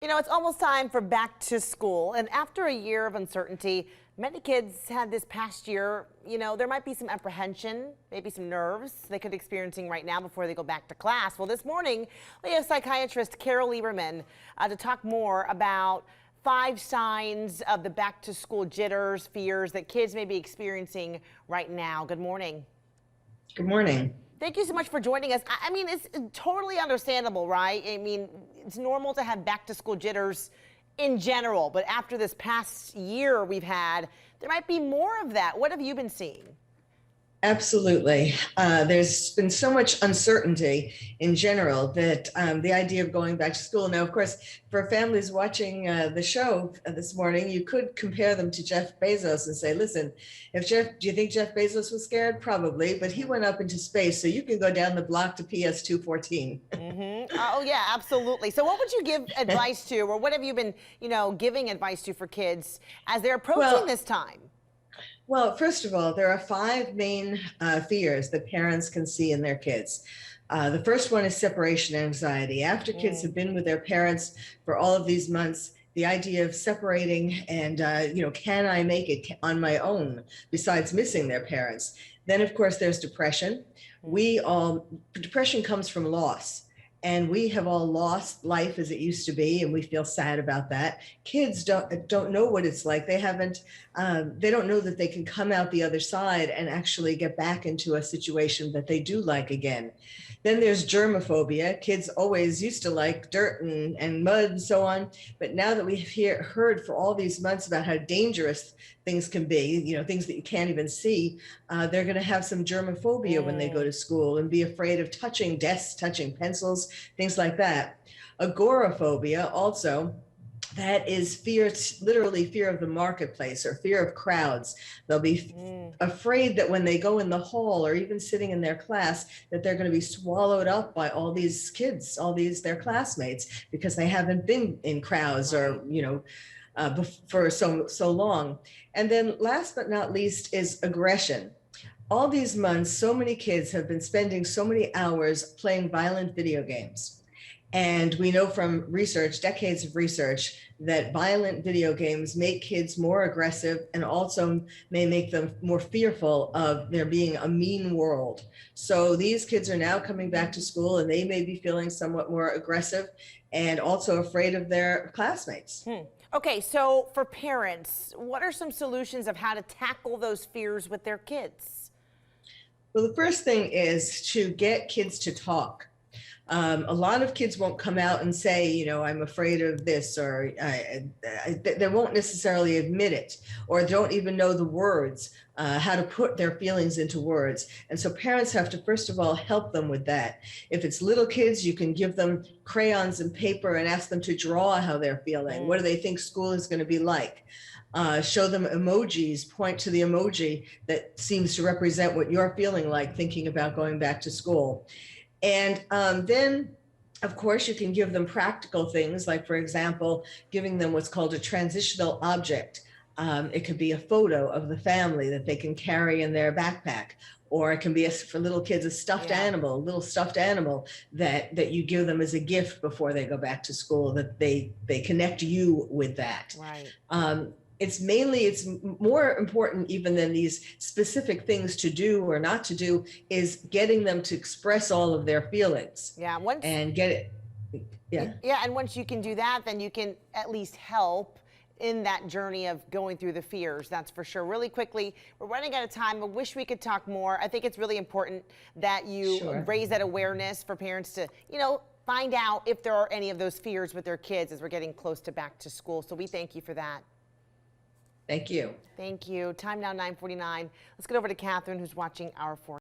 You know, it's almost time for back to school, and after a year of uncertainty, many kids had this past year, there might be some apprehension, maybe some nerves they could be experiencing right now before they go back to class. Well, this morning, we have psychiatrist Carole Lieberman to talk more about 5 signs of the back to school jitters, fears that kids may be experiencing right now. Good morning. Good morning. Thank you so much for joining us. I mean, it's totally understandable, right? I mean, it's normal to have back to school jitters in general, but after this past year we've had, there might be more of that. What have you been seeing? Absolutely. There's been so much uncertainty in general that the idea of going back to school. Now, of course, for families watching the show this morning, you could compare them to Jeff Bezos and say, listen, do you think Jeff Bezos was scared? Probably, but he went up into space, so you can go down the block to PS 214. Oh, yeah, absolutely. So what would you give advice to, or what have you been, giving advice to for kids as they're approaching this time? Well, first of all, there are 5 main fears that parents can see in their kids. The first one is separation anxiety. After kids have been with their parents for all of these months, the idea of separating and, can I make it on my own besides missing their parents? Then, of course, there's depression. Depression comes from loss. And we have all lost life as it used to be, and we feel sad about that. Kids don't know what it's like. They don't know that they can come out the other side and actually get back into a situation that they do like again. Then there's germophobia. Kids always used to like dirt and mud and so on, but now that we've heard for all these months about how dangerous things can be, things that you can't even see, they're going to have some germophobia when they go to school and be afraid of touching desks, touching pencils, things like that. Agoraphobia also. That is fear, literally fear of the marketplace or fear of crowds. They'll be afraid that when they go in the hall or even sitting in their class, that they're going to be swallowed up by all these kids, their classmates, because they haven't been in crowds or, for so long. And then last but not least is aggression. All these months, so many kids have been spending so many hours playing violent video games. And we know from research, decades of research, that violent video games make kids more aggressive and also may make them more fearful of there being a mean world. So these kids are now coming back to school and they may be feeling somewhat more aggressive and also afraid of their classmates. Okay, so for parents, what are some solutions of how to tackle those fears with their kids? Well, the first thing is to get kids to talk. A lot of kids won't come out and say, I'm afraid of this, or they won't necessarily admit it, or don't even know the words, how to put their feelings into words. And so parents have to, first of all, help them with that. If it's little kids, you can give them crayons and paper and ask them to draw how they're feeling. What do they think school is going to be like? Show them emojis, point to the emoji that seems to represent what you're feeling like thinking about going back to school. And then, of course, you can give them practical things, like, for example, giving them what's called a transitional object. It could be a photo of the family that they can carry in their backpack, or it can be, for little kids, a stuffed animal, a little stuffed animal that you give them as a gift before they go back to school, that they connect you with that. Right. It's more important even than these specific things to do or not to do, is getting them to express all of their feelings. Yeah. And get it. Yeah. Yeah. And once you can do that, then you can at least help in that journey of going through the fears. That's for sure. Really quickly, we're running out of time. I wish we could talk more. I think it's really important that you raise that awareness for parents to, find out if there are any of those fears with their kids as we're getting close to back to school. So we thank you for that. Thank you. Thank you. Time now 9:49. Let's get over to Catherine, who's watching our forecast.